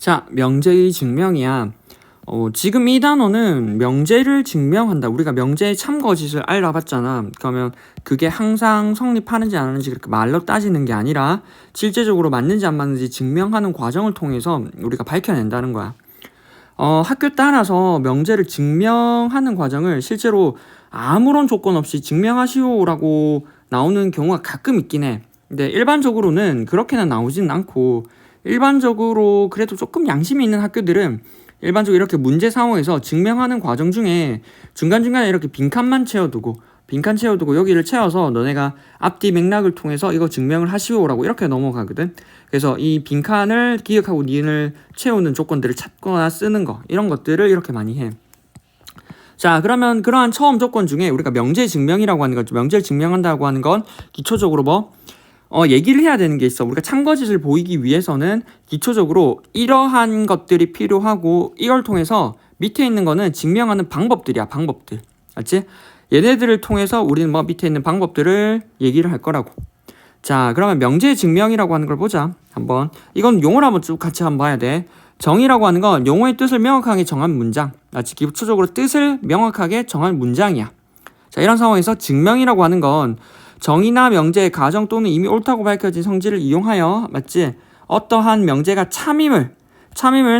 자, 명제의 증명이야. 지금 이 단어는 명제를 증명한다. 우리가 명제의 참거짓을 알아봤잖아. 그러면 그게 항상 성립하는지 안 하는지 그렇게 말로 따지는 게 아니라 실제적으로 맞는지 안 맞는지 증명하는 과정을 통해서 우리가 밝혀낸다는 거야. 학교 따라서 명제를 증명하는 과정을 실제로 아무런 조건 없이 증명하시오라고 나오는 경우가 가끔 있긴 해. 근데 일반적으로는 그렇게는 나오지는 않고, 일반적으로 그래도 조금 양심이 있는 학교들은 일반적으로 이렇게 문제 상황에서 증명하는 과정 중에 중간중간에 이렇게 빈칸 채워두고 여기를 채워서 너네가 앞뒤 맥락을 통해서 이거 증명을 하시오라고 이렇게 넘어가거든. 그래서 이 빈칸을 기억하고 니은을 채우는 조건들을 찾거나 쓰는 거, 이런 것들을 이렇게 많이 해. 자, 그러면 그러한 처음 조건 중에 우리가 명제 증명이라고 하는 거죠. 명제를 증명한다고 하는 건 기초적으로 얘기를 해야 되는 게 있어. 우리가 참거짓을 보이기 위해서는 기초적으로 이러한 것들이 필요하고, 이걸 통해서 밑에 있는 거는 증명하는 방법들이야. 방법들. 알지? 얘네들을 통해서 우리는 밑에 있는 방법들을 얘기를 할 거라고. 자, 그러면 명제 증명이라고 하는 걸 보자. 한번. 이건 용어를 한번 쭉 같이 한번 봐야 돼. 정의라고 하는 건 용어의 뜻을 명확하게 정한 문장. 기초적으로 뜻을 명확하게 정한 문장이야. 자, 이런 상황에서 증명이라고 하는 건 정의나 명제의 가정 또는 이미 옳다고 밝혀진 성질을 이용하여, 맞지? 어떠한 명제가 참임을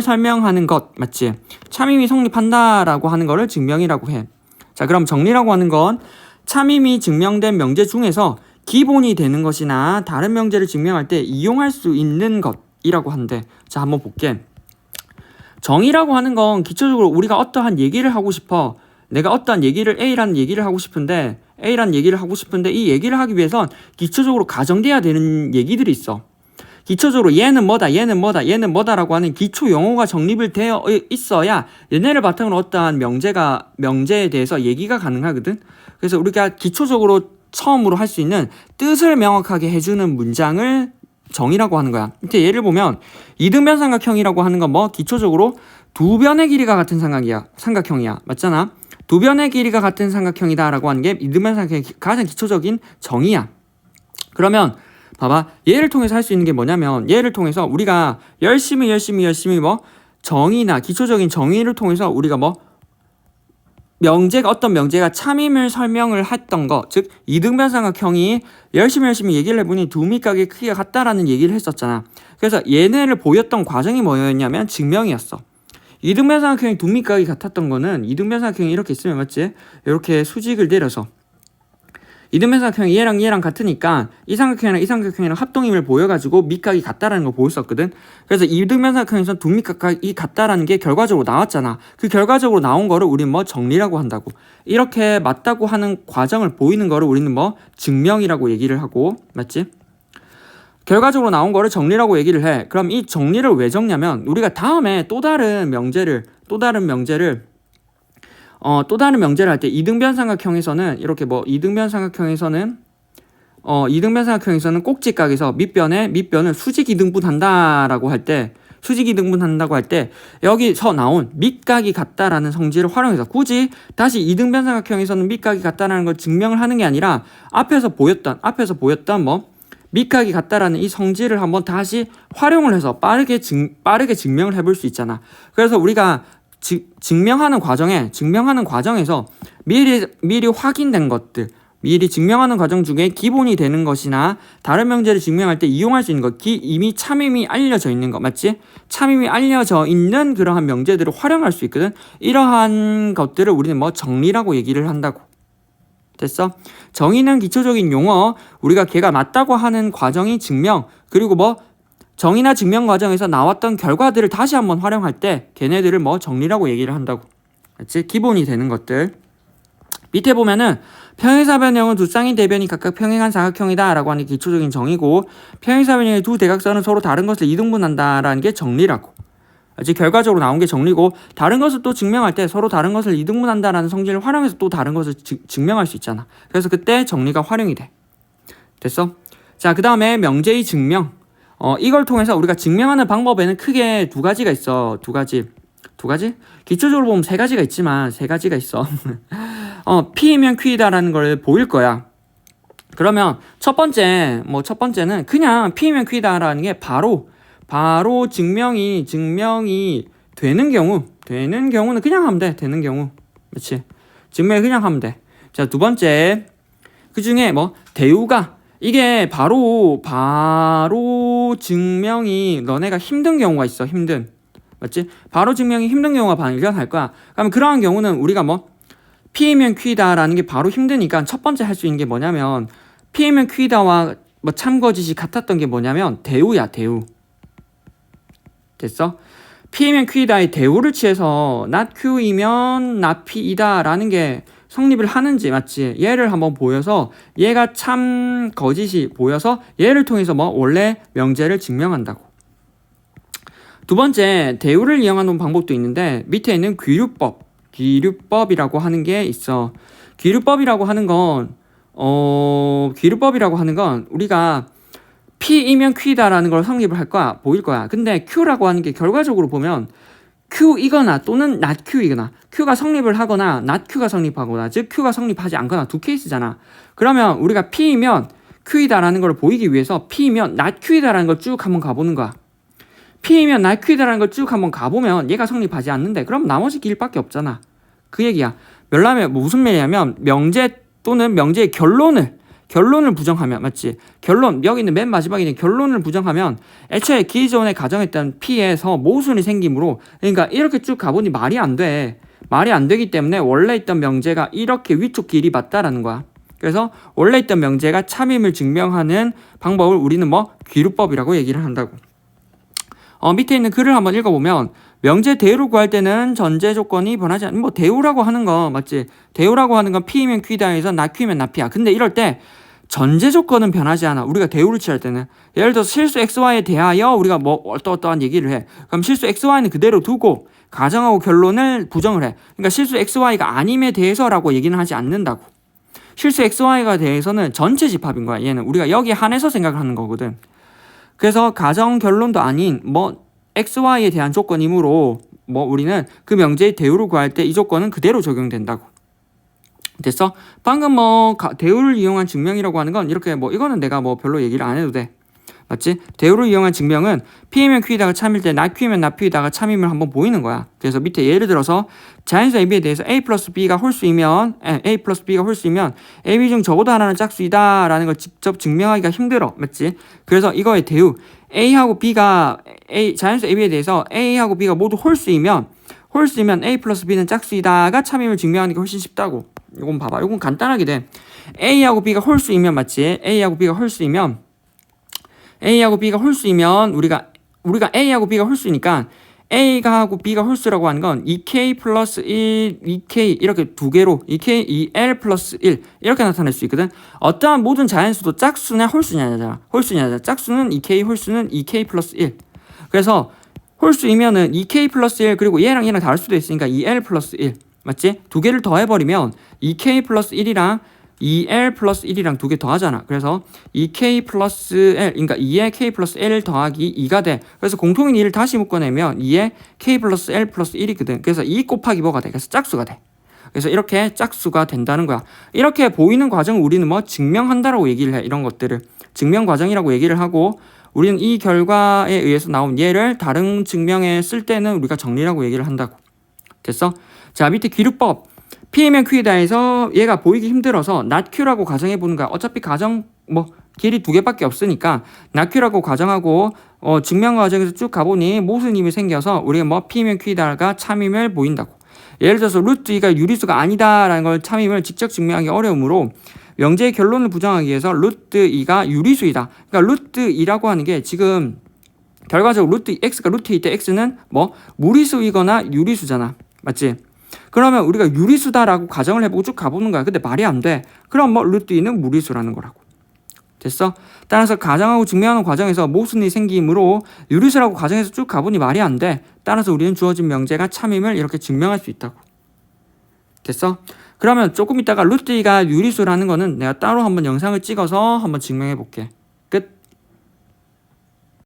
설명하는 것, 맞지? 참임이 성립한다라고 하는 거를 증명이라고 해. 자, 그럼 정리라고 하는 건 참임이 증명된 명제 중에서 기본이 되는 것이나 다른 명제를 증명할 때 이용할 수 있는 것이라고 한대. 자, 한번 볼게. 정의라고 하는 건 기초적으로 우리가 어떠한 얘기를 하고 싶어. 내가 어떠한 얘기를 A라는 얘기를 하고 싶은데 이 얘기를 하기 위해선 기초적으로 가정돼야 되는 얘기들이 있어. 기초적으로 얘는 뭐다라고 하는 기초 용어가 정립을 되어 있어야 얘네를 바탕으로 어떠한 명제에 대해서 얘기가 가능하거든. 그래서 우리가 기초적으로 처음으로 할 수 있는 뜻을 명확하게 해주는 문장을 정의라고 하는 거야. 밑에 예를 보면 이등변 삼각형이라고 하는 건 기초적으로 두 변의 길이가 같은 삼각형이야. 맞잖아? 두 변의 길이가 같은 삼각형이다라고 하는 게 이등변 삼각형의 가장 기초적인 정의야. 그러면 봐봐, 얘를 통해서 할 수 있는 게 뭐냐면, 얘를 통해서 우리가 열심히 정의나 기초적인 정의를 통해서 우리가 어떤 명제가 참임을 설명을 했던 거, 즉 이등변 삼각형이 열심히 얘기를 해보니 두 밑각의 크기가 같다라는 얘기를 했었잖아. 그래서 얘네를 보였던 과정이 뭐였냐면 증명이었어. 이등변 삼각형이 두 밑각이 같았던 거는, 이등변 삼각형이 이렇게 있으면, 맞지? 이렇게 수직을 내려서 이등변 삼각형이 얘랑 같으니까 이 삼각형이랑 합동임을 보여가지고 밑각이 같다라는 걸 보였었거든. 그래서 이등변 삼각형에서 두 밑각이 같다라는 게 결과적으로 나왔잖아. 그 결과적으로 나온 거를 우리는 정리라고 한다고. 이렇게 맞다고 하는 과정을 보이는 거를 우리는 증명이라고 얘기를 하고, 맞지? 결과적으로 나온 거를 정리라고 얘기를 해. 그럼 이 정리를 왜 적냐면, 우리가 다음에 또 다른 명제를 할 때 이등변 삼각형에서는 이렇게 이등변 삼각형에서는 꼭지각에서 밑변을 수직 이등분한다고 할 때 여기서 나온 밑각이 같다라는 성질을 활용해서 굳이 다시 이등변 삼각형에서는 밑각이 같다라는 걸 증명을 하는 게 아니라 앞에서 보였던 밑각이 같다라는 이 성질을 한번 다시 활용을 해서 빠르게 증명을 해볼 수 있잖아. 그래서 우리가 증명하는 과정에서 미리 확인된 것들, 미리 증명하는 과정 중에 기본이 되는 것이나 다른 명제를 증명할 때 이용할 수 있는 것, 이미 참임이 알려져 있는 것, 맞지? 참임이 알려져 있는 그러한 명제들을 활용할 수 있거든. 이러한 것들을 우리는 정리라고 얘기를 한다고. 됐어? 정의는 기초적인 용어, 우리가 걔가 맞다고 하는 과정이 증명, 그리고 정의나 증명 과정에서 나왔던 결과들을 다시 한번 활용할 때 걔네들을 정리라고 얘기를 한다고. 그렇지? 기본이 되는 것들. 밑에 보면은 평행사변형은 두 쌍인 대변이 각각 평행한 사각형이다 라고 하는 게 기초적인 정의고, 평행사변형의 두 대각선은 서로 다른 것을 이등분한다라는 게 정리라고. 그렇지? 결과적으로 나온 게 정리고, 다른 것을 또 증명할 때 서로 다른 것을 이등분한다라는 성질을 활용해서 또 다른 것을 증명할 수 있잖아. 그래서 그때 정리가 활용이 돼. 됐어? 자, 그 다음에 명제의 증명. 이걸 통해서 우리가 증명하는 방법에는 크게 두 가지가 있어. 두 가지? 기초적으로 보면 세 가지가 있지만 세 가지가 있어. P이면 Q이다라는 걸 보일 거야. 그러면 첫 번째는 그냥 P이면 Q이다라는 게 바로 바로 증명이 되는 경우는 그냥 하면 돼. 되는 경우. 그렇지? 증명이 그냥 하면 돼. 자, 두 번째. 그 중에 뭐 대우가 이게 바로 증명이 너네가 힘든 경우가 있어. 힘든. 맞지? 바로 증명이 힘든 경우가 발견할 거야. 그러면 그러한 경우는 우리가 뭐 P이면 Q다라는 게 바로 힘드니까 첫 번째 할 수 있는 게 뭐냐면 P이면 Q다와 뭐 참거짓이 같았던 게 뭐냐면 대우야. 대우. 됐어? P이면 Q다의 대우를 취해서 not Q이면 not P이다 라는 게 성립을 하는지. 맞지? 얘를 한번 보여서 얘가 참 거짓이 보여서 얘를 통해서 뭐 원래 명제를 증명한다고. 두 번째, 대우를 이용하는 방법도 있는데 밑에 있는 귀류법이라고 하는 게 있어. 귀류법이라고 하는 건 우리가 P이면 Q다라는 걸 성립을 할 거야. 보일 거야. 근데 Q라고 하는 게 결과적으로 보면 Q이거나 또는 not Q이거나 Q가 성립을 하거나 not Q가 성립하거나 즉 Q가 성립하지 않거나 두 케이스잖아. 그러면 우리가 P이면 Q이다라는 걸 보이기 위해서 P이면 not Q이다라는 걸 쭉 한번 가보는 거야. P이면 not Q이다라는 걸 쭉 한번 가보면 얘가 성립하지 않는데 그럼 나머지 길밖에 없잖아. 그 얘기야. 멸라면 무슨 말이냐면 명제 또는 명제의 결론을 부정하면. 맞지? 결론 여기 있는 맨 마지막에 있는 결론을 부정하면 애초에 기존에 가정했던 P에서 모순이 생기므로 그러니까 이렇게 쭉 가보니 말이 안 돼. 말이 안 되기 때문에 원래 있던 명제가 이렇게 위쪽 길이 맞다라는 거야. 그래서 원래 있던 명제가 참임을 증명하는 방법을 우리는 뭐 귀류법이라고 얘기를 한다고. 밑에 있는 글을 한번 읽어보면 명제 대우를 구할 때는 전제 조건이 변하지 않는 뭐 대우라고 하는 거 맞지? 대우라고 하는 건 P이면 Q다에서 not Q이면 not P야. 근데 이럴 때 전제 조건은 변하지 않아. 우리가 대우를 취할 때는 예를 들어서 실수 XY에 대하여 우리가 뭐 어떠한 얘기를 해. 그럼 실수 XY는 그대로 두고 가정하고 결론을 부정을 해. 그러니까 실수 XY가 아님에 대해서라고 얘기는 하지 않는다고. 실수 XY가 대해서는 전체 집합인 거야. 얘는 우리가 여기에 한해서 생각을 하는 거거든. 그래서 가정 결론도 아닌 뭐 XY에 대한 조건이므로 뭐 우리는 그 명제의 대우를 구할 때 이 조건은 그대로 적용된다고. 됐어? 방금 뭐 대우를 이용한 증명이라고 하는 건 이렇게 뭐 이거는 내가 뭐 별로 얘기를 안 해도 돼. 맞지? 대우를 이용한 증명은 P이면 Q이다가 참일 때 not Q이면 not P이다가 참임을 한번 보이는 거야. 그래서 밑에 예를 들어서 자연수 AB에 대해서 A 플러스 B가 홀수이면 AB 중 적어도 하나는 짝수이다 라는 걸 직접 증명하기가 힘들어. 맞지? 그래서 이거의 대우 A하고 B가 자연수 AB에 대해서 A하고 B가 모두 홀수이면 A 플러스 B는 짝수이다가 참임을 증명하는 게 훨씬 쉽다고. 이건 봐봐. 이건 간단하게 돼. A하고 B가 홀수이면 맞지? A하고 B가 홀수이면 우리가 A하고 B가 홀수니까 A가 하고 B가 홀수라고 하는 건 2K 플러스 1, 2K 이렇게 두 개로 2K, 2L 플러스 1 이렇게 나타낼 수 있거든. 어떠한 모든 자연수도 짝수냐 홀수냐잖아. 짝수는 2K, 홀수는 2K 플러스 1. 그래서 홀수이면은 2K 플러스 1 그리고 얘랑 다를 수도 있으니까 2L 플러스 1 맞지? 두 개를 더해버리면 2K 플러스 1이랑 2L 플러스 1이랑 두 개 더하잖아. 그래서 2K 플러스 L 그러니까 2에 K 플러스 L 더하기 2가 돼. 그래서 공통인 2를 다시 묶어내면 2에 K 플러스 L 플러스 1이거든. 그래서 2 곱하기 뭐가 돼? 그래서 짝수가 돼. 그래서 이렇게 짝수가 된다는 거야. 이렇게 보이는 과정을 우리는 뭐 증명한다라고 얘기를 해. 이런 것들을 증명 과정이라고 얘기를 하고 우리는 이 결과에 의해서 나온 예를 다른 증명에 쓸 때는 우리가 정리라고 얘기를 한다고. 됐어? 자, 밑에 귀류법. P이면 Q다에서 얘가 보이기 힘들어서 not Q라고 가정해보는 거야. 어차피 가정 뭐 길이 두 개밖에 없으니까 not Q라고 가정하고 증명 과정에서 쭉 가보니 모순임이 생겨서 우리가 뭐 P이면 Q다가 참임을 보인다고. 예를 들어서 루트 2가 유리수가 아니다라는 걸 참임을 직접 증명하기 어려우므로 명제의 결론을 부정하기 위해서 루트 2가 유리수이다. 그러니까 루트 2라고 하는 게 지금 결과적으로 루트 x가 루트 2 때 x는 뭐 무리수이거나 유리수잖아. 맞지? 그러면 우리가 유리수다라고 가정을 해보고 쭉 가보는 거야. 근데 말이 안 돼. 그럼 뭐 루트 2는 무리수라는 거라고. 됐어? 따라서 가정하고 증명하는 과정에서 모순이 생기므로 유리수라고 가정해서 쭉 가보니 말이 안 돼. 따라서 우리는 주어진 명제가 참임을 이렇게 증명할 수 있다고. 됐어? 그러면 조금 있다가 루트 2가 유리수라는 거는 내가 따로 한번 영상을 찍어서 한번 증명해 볼게.